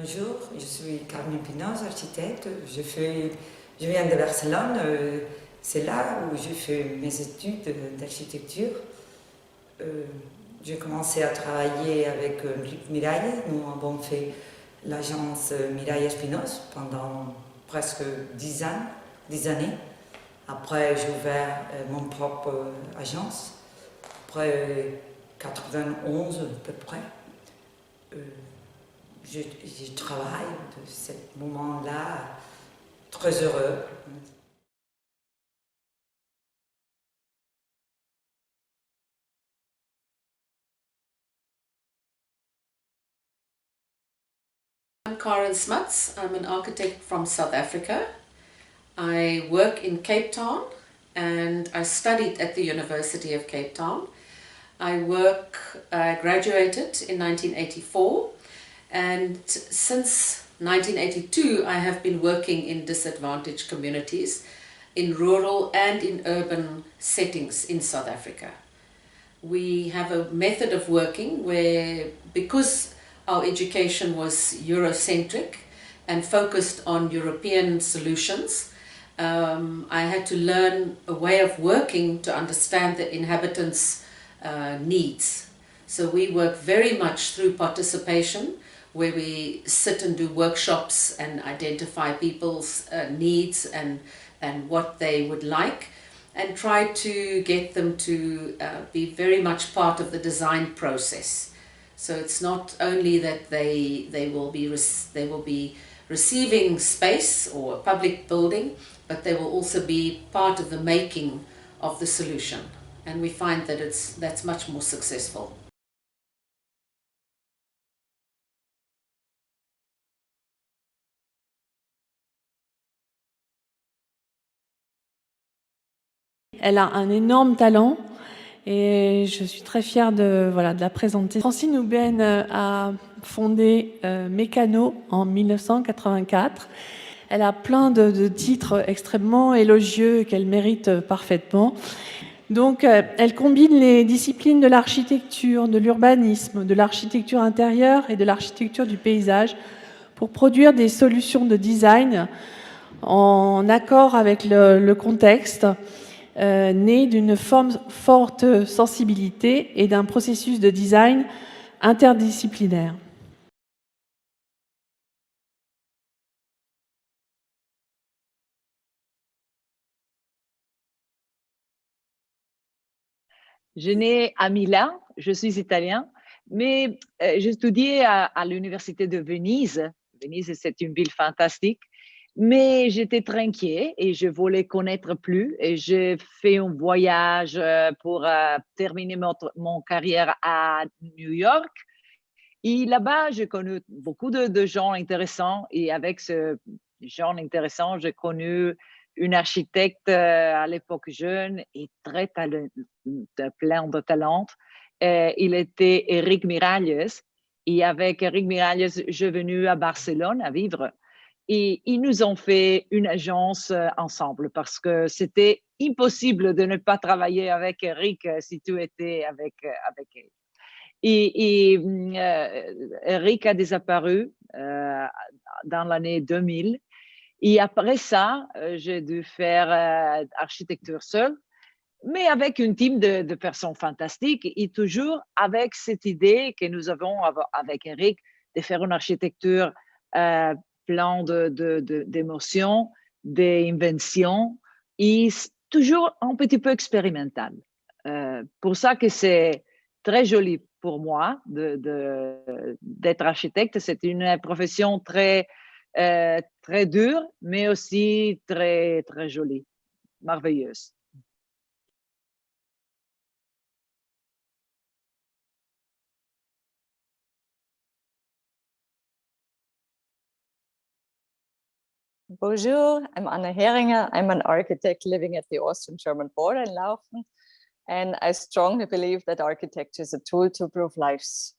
Bonjour, je suis Carmen Pinoz, architecte. Je viens de Barcelone. C'est là où je fais mes études d'architecture. J'ai commencé à travailler avec Luc Miralles. Nous avons fait l'agence Miralles Pinoz pendant presque 10 ans, 10 années. Après, j'ai ouvert mon propre agence. Après 91 à peu près. Je travaille de ce moment-là très heureux. I'm Karen Smuts. I'm an architect from South Africa. I work in Cape Town and I studied at the University of Cape Town. I graduated in 1984, and since 1982 I have been working in disadvantaged communities in rural and in urban settings in South Africa. We have a method of working where, because our education was Eurocentric and focused on European solutions, I had to learn a way of working to understand the inhabitants' needs. So we work very much through participation, where we sit and do workshops and identify people's needs and what they would like, and try to get them to be very much part of the design process. So it's not only that they will be receiving space or a public building, but they will also be part of the making of the solution. And we find that that's much more successful. Elle a un énorme talent et je suis très fière de la présenter. Francine Houben a fondé Mécano en 1984. Elle a plein de titres extrêmement élogieux qu'elle mérite parfaitement. Donc, elle combine les disciplines de l'architecture, de l'urbanisme, de l'architecture intérieure et de l'architecture du paysage pour produire des solutions de design en accord avec le contexte, né d'une forte sensibilité et d'un processus de design interdisciplinaire. Je nais à Milan, je suis italien, mais j'ai étudié à l'université de Venise. Venise, c'est une ville fantastique, mais j'étais très inquiet et je voulais connaître plus. Et j'ai fait un voyage pour terminer mon carrière à New York. Et là-bas, j'ai connu beaucoup de gens intéressants. Et avec ces gens intéressants, j'ai connu une architecte à l'époque jeune et très plein de talent. Il était Eric Miralles. Et avec Eric Miralles, je suis venue à Barcelone à vivre. Et ils nous ont fait une agence ensemble parce que c'était impossible de ne pas travailler avec Eric si tu étais avec elle. Et Eric a disparu dans l'année 2000. Et après ça, j'ai dû faire architecture seule, mais avec une team de personnes fantastiques et toujours avec cette idée que nous avons avec Eric de faire une architecture plein d'émotions, d'inventions et toujours un petit peu expérimental. Pour ça que c'est très joli pour moi d'être architecte. C'est une profession très dure, mais aussi très, très jolie, merveilleuse. Bonjour, I'm Anna Heringer. I'm an architect living at the Austrian-German border in Laufen, and I strongly believe that architecture is a tool to improve lives.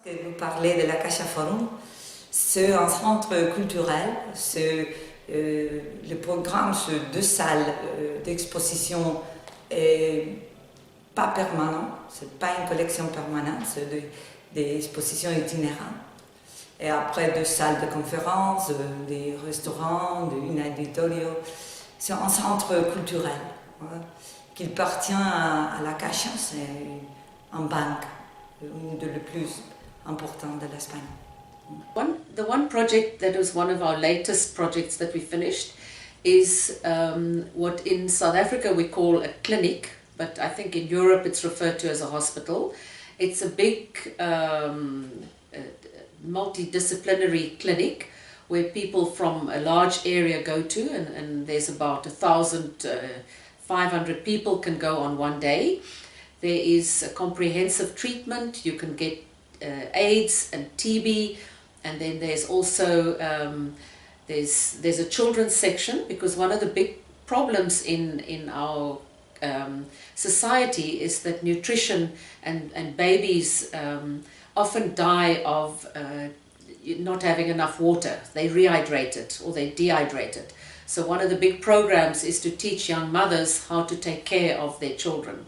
Vous parlez de la Caixa Forum, c'est un centre culturel, c'est Le programme sur 2 salles d'exposition est pas permanent, c'est pas une collection permanente, c'est des expositions itinérantes. Et après 2 salles de conférences, des restaurants, un auditorio. C'est un centre culturel qui appartient à la Caixa, c'est une banque, une des plus importantes de l'Espagne. The one project that was one of our latest projects that we finished is what in South Africa we call a clinic, but I think in Europe it's referred to as a hospital. It's a big multidisciplinary clinic where people from a large area go to, and there's about 1,500 people can go on one day. There is a comprehensive treatment. You can get AIDS and TB, and then there's also there's a children's section, because one of the big problems in our society is that nutrition and babies often die of not having enough water. They rehydrated or they dehydrated. So one of the big programs is to teach young mothers how to take care of their children.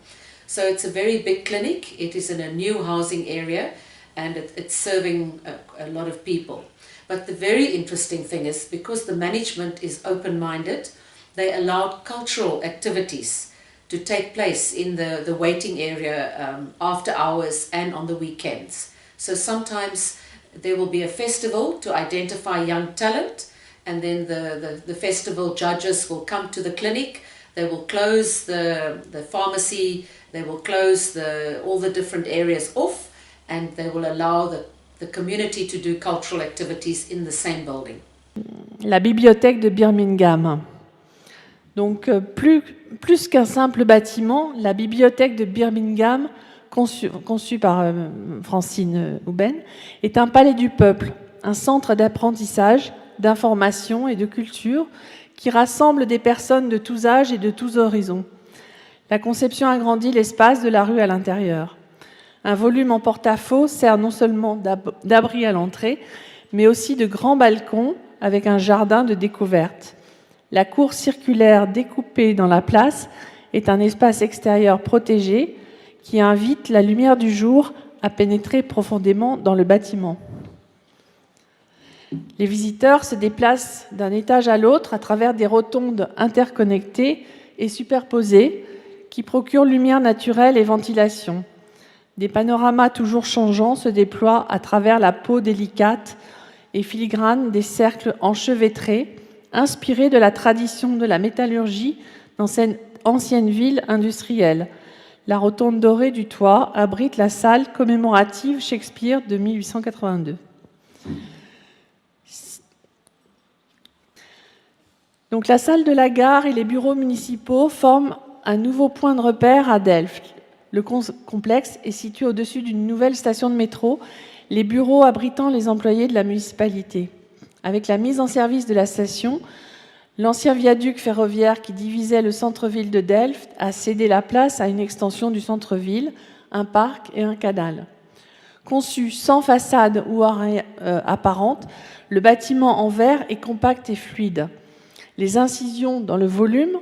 So it's a very big clinic. It is in a new housing area, and it's serving a lot of people. But the very interesting thing is, because the management is open-minded, they allowed cultural activities to take place in the waiting area after hours and on the weekends. So sometimes there will be a festival to identify young talent, and then the festival judges will come to the clinic. They will close the pharmacy, they will close all the different areas off, and they will allow the community to do cultural activities in the same building. La bibliothèque de Birmingham. Donc, plus qu'un simple bâtiment, la bibliothèque de Birmingham, conçue par Francine Houben, est un palais du peuple, un centre d'apprentissage, d'information et de culture qui rassemble des personnes de tous âges et de tous horizons. La conception agrandit l'espace de la rue à l'intérieur. Un volume en porte-à-faux sert non seulement d'abri à l'entrée, mais aussi de grands balcons avec un jardin de découverte. La cour circulaire découpée dans la place est un espace extérieur protégé qui invite la lumière du jour à pénétrer profondément dans le bâtiment. Les visiteurs se déplacent d'un étage à l'autre à travers des rotondes interconnectées et superposées qui procurent lumière naturelle et ventilation. Des panoramas toujours changeants se déploient à travers la peau délicate et filigrane des cercles enchevêtrés, inspirés de la tradition de la métallurgie dans cette ancienne ville industrielle. La rotonde dorée du toit abrite la salle commémorative Shakespeare de 1882. Donc, la salle de la gare et les bureaux municipaux forment un nouveau point de repère à Delft. Le complexe est situé au-dessus d'une nouvelle station de métro, les bureaux abritant les employés de la municipalité. Avec la mise en service de la station, l'ancien viaduc ferroviaire qui divisait le centre-ville de Delft a cédé la place à une extension du centre-ville, un parc et un canal. Conçu sans façade ou arrêt apparente, le bâtiment en verre est compact et fluide. Les incisions dans le volume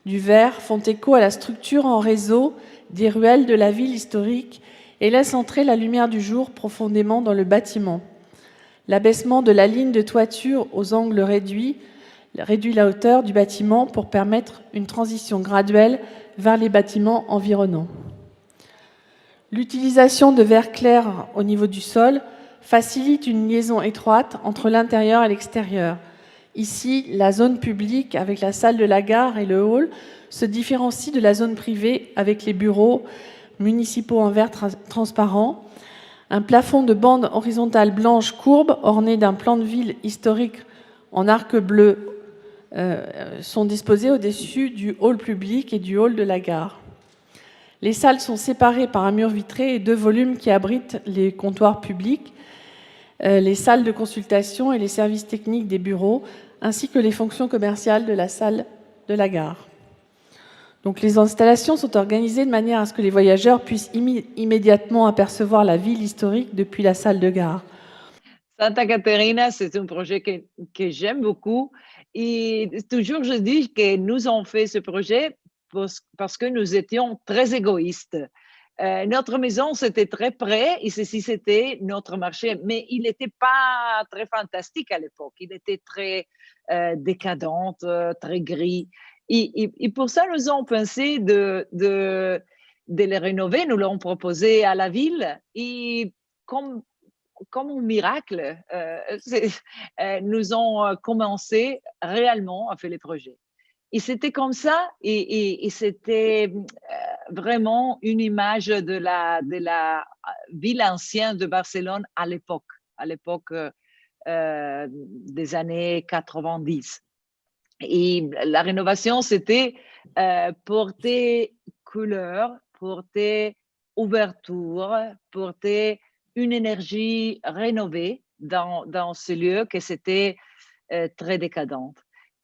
du verre font écho à la structure en réseau des ruelles de la ville historique et laissent entrer la lumière du jour profondément dans le bâtiment. L'abaissement de la ligne de toiture aux angles réduit la hauteur du bâtiment pour permettre une transition graduelle vers les bâtiments environnants. L'utilisation de verre clair au niveau du sol facilite une liaison étroite entre l'intérieur et l'extérieur. Ici, la zone publique avec la salle de la gare et le hall se différencie de la zone privée avec les bureaux municipaux en verre transparent. Un plafond de bande horizontale blanche courbe orné d'un plan de ville historique en arc bleu sont disposés au-dessus du hall public et du hall de la gare. Les salles sont séparées par un mur vitré et 2 volumes qui abritent les comptoirs publics, les salles de consultation et les services techniques des bureaux, ainsi que les fonctions commerciales de la salle de la gare. Donc, les installations sont organisées de manière à ce que les voyageurs puissent immédiatement apercevoir la ville historique depuis la salle de gare. Santa Caterina, c'est un projet que j'aime beaucoup Et toujours, je dis que nous avons fait ce projet parce que nous étions très égoïstes. Notre maison, c'était très près et ceci, c'était notre marché. Mais il n'était pas très fantastique à l'époque. Il était très décadent, très gris. Et pour ça, nous avons pensé de les rénover. Nous l'avons proposé à la ville. Et comme un miracle, nous avons commencé réellement à faire les projets. Et c'était comme ça, et c'était vraiment une image de la ville ancienne de Barcelone à l'époque des années 90. Et la rénovation, c'était porter couleur, porter ouverture, porter une énergie rénovée dans ce lieu que c'était très décadente.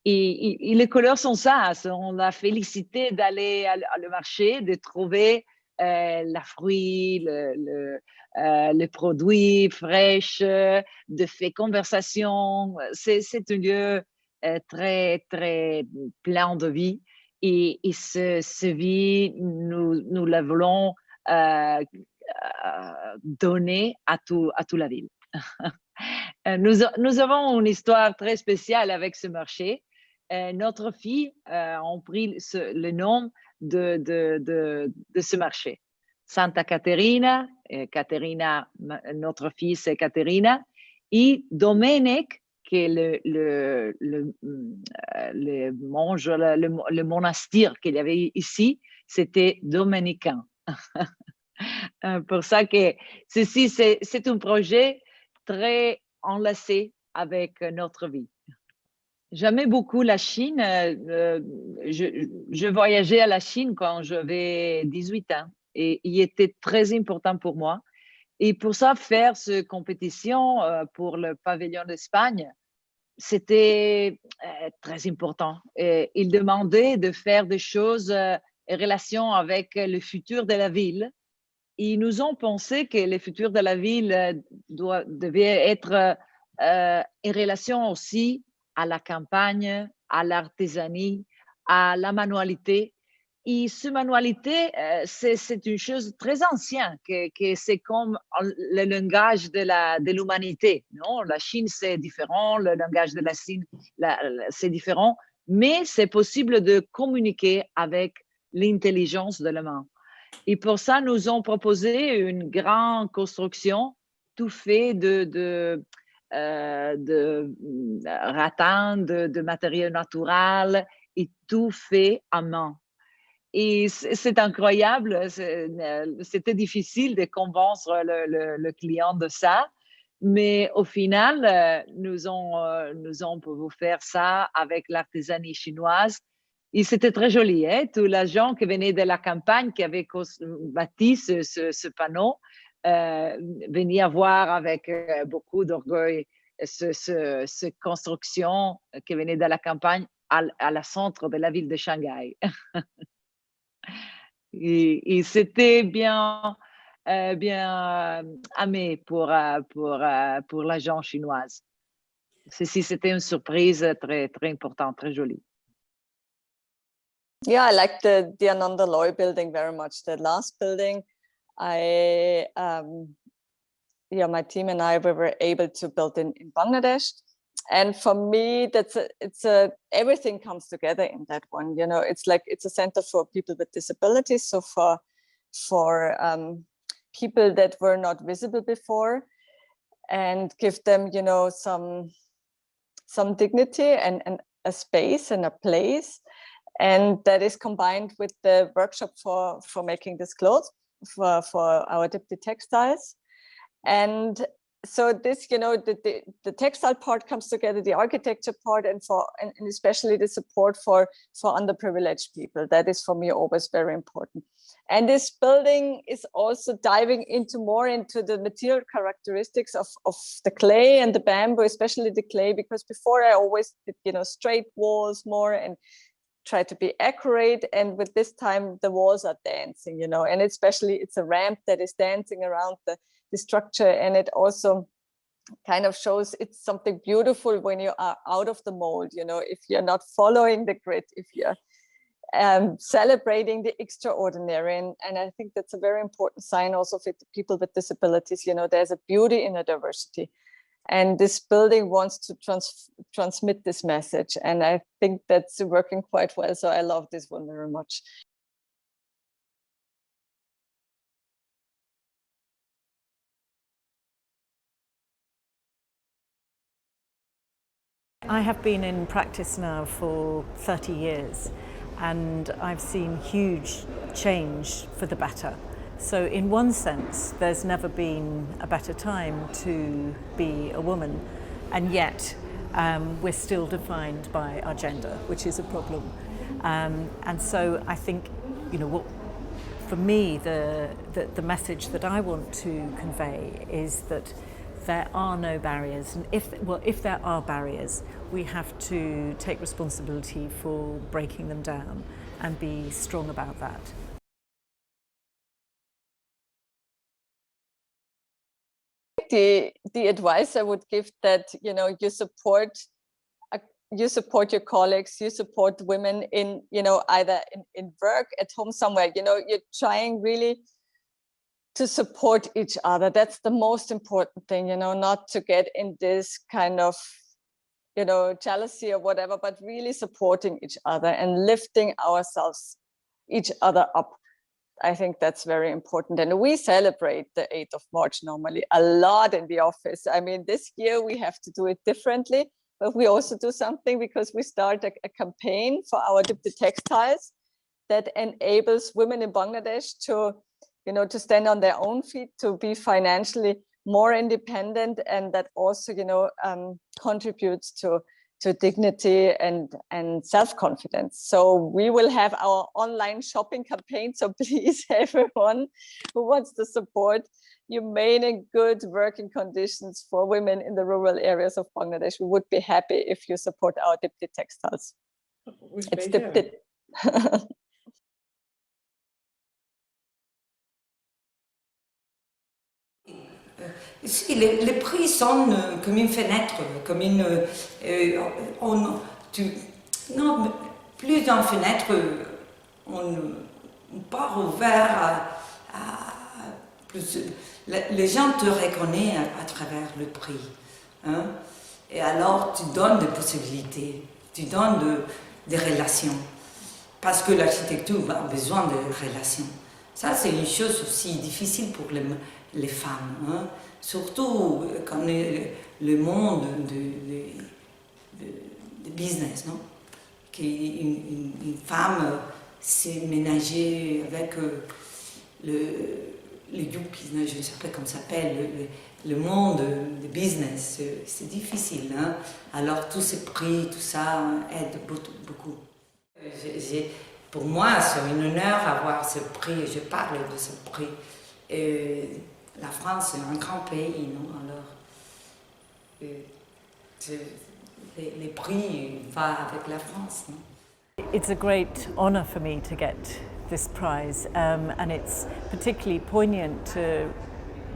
Et les couleurs sont ça, sont la félicité d'aller à le marché, de trouver la fruit, les produits fraîches, de faire conversation. C'est un lieu très, très plein de vie. Et ce vie, nous la voulons donner à toute la ville. Nous avons une histoire très spéciale avec ce marché. Notre fille a pris le nom de ce marché. Santa Caterina, notre fille c'est Caterina, et Domenic, qui est le monastère qu'il y avait ici, c'était dominicain. Pour ça que ceci, c'est un projet très enlacé avec notre vie. J'aimais beaucoup la Chine. Je voyageais à la Chine quand j'avais 18 ans et il était très important pour moi. Et pour ça, faire cette compétition pour le pavillon d'Espagne, c'était très important. Et il demandait de faire des choses en relation avec le futur de la ville. Ils nous ont pensé que le futur de la ville devait être en relation aussi à la campagne, à l'artisanat, à la manualité. Et cette manualité, c'est une chose très ancienne, que c'est comme le langage de l'humanité. Non? La Chine, c'est différent, le langage de la Chine, c'est différent, mais c'est possible de communiquer avec l'intelligence de la main. Et pour ça, nous avons proposé une grande construction, tout fait de rattan, de matériaux naturels et tout fait à main. Et c'est incroyable, c'était difficile de convaincre le client de ça, mais au final, nous avons pu faire ça avec l'artisanat chinoise. Et c'était très joli, hein? Tous les gens qui venaient de la campagne, qui avaient bâti ce panneau, venaient voir avec beaucoup d'orgueil cette construction qui venait de la campagne à la centre de la ville de Shanghai. Et c'était bien aimé pour l'agent chinoise. Ceci, c'était une surprise très, très importante, très jolie. Yeah, I like the Ananda Loy building very much. The last building, my team and I, we were able to build in Bangladesh. And for me, everything comes together in that one. You know, it's a center for people with disabilities. So for people that were not visible before, and give them, you know, some dignity and a space and a place. And that is combined with the workshop for making this clothes for our Dipti textiles. And so this, you know, the textile part comes together, the architecture part, and especially the support for underprivileged people. That is for me always very important. And this building is also diving more into the material characteristics of the clay and the bamboo, especially the clay, because before I always did, you know, straight walls more and try to be accurate, and with this time the walls are dancing, you know, and especially it's a ramp that is dancing around the structure, and it also kind of shows it's something beautiful when you are out of the mold, you know, if you're not following the grid, if you're celebrating the extraordinary. And I think that's a very important sign also for people with disabilities. You know, there's a beauty in the diversity. And this building wants to transmit this message. And I think that's working quite well. So I love this one very much. I have been in practice now for 30 years and I've seen huge change for the better. So in one sense, there's never been a better time to be a woman, and yet we're still defined by our gender, which is a problem. And so I think, you know, for me, the message that I want to convey is that there are no barriers, and if there are barriers, we have to take responsibility for breaking them down and be strong about that. The advice I would give that, you know, you support your colleagues, you support women in, you know, either in work, at home, somewhere, you know, you're trying really to support each other. That's the most important thing, you know, not to get in this kind of, you know, jealousy or whatever, but really supporting each other and lifting each other up. I think that's very important. And we celebrate the 8th of March normally a lot in the office. I mean, this year we have to do it differently, but we also do something because we start a campaign for our Dipti textiles that enables women in Bangladesh to, you know, to stand on their own feet, to be financially more independent, and that also, you know, contributes to dignity and self-confidence. So we will have our online shopping campaign. So please, everyone who wants to support humane and good working conditions for women in the rural areas of Bangladesh, we would be happy if you support our Dipti textiles. It's Dipti. Si, les prix sont comme une fenêtre, comme une... non, plus d'une fenêtre, on part ouvert plus... Les gens te reconnaissent à travers le prix. Hein? Et alors, tu donnes des possibilités, tu donnes des relations. Parce que l'architecture a besoin de relations. Ça, c'est une chose aussi difficile pour les femmes. Hein? Surtout quand le monde de business, non? Une femme s'est ménagée avec le groupe, je ne sais pas comment ça s'appelle, le monde de business, c'est difficile. Hein? Alors tous ces prix, tout ça aide beaucoup. Pour moi, c'est un honneur d'avoir ce prix, je parle de ce prix. La France est un grand pays, non? Alors, les prix vont avec la France, non? It's a great honour for me to get this prize, and it's particularly poignant to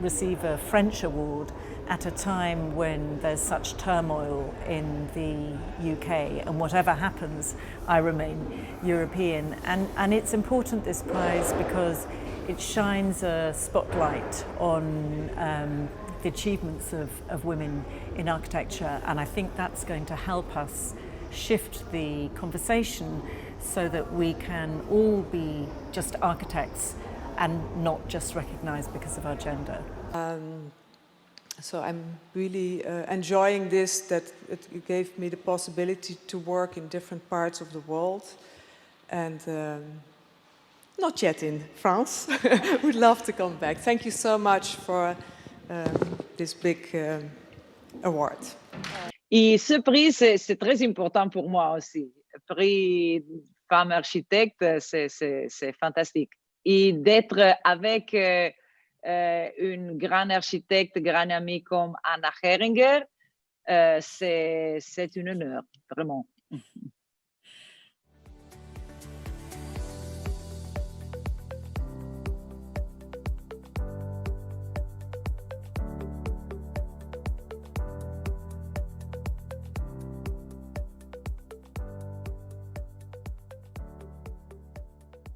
receive a French award at a time when there's such turmoil in the UK, and whatever happens, I remain European. And it's important, this prize, because it shines a spotlight on the achievements of women in architecture, and I think that's going to help us shift the conversation so that we can all be just architects and not just recognised because of our gender. So I'm really enjoying this, that it gave me the possibility to work in different parts of the world, and not yet in France. Would love to come back. Thank you so much for this big award. Et ce prix, c'est très important pour moi aussi. Le prix femme architecte, c'est fantastique. Et d'être avec une grande architecte, grande amie comme Anna Heringer, c'est un honneur, vraiment.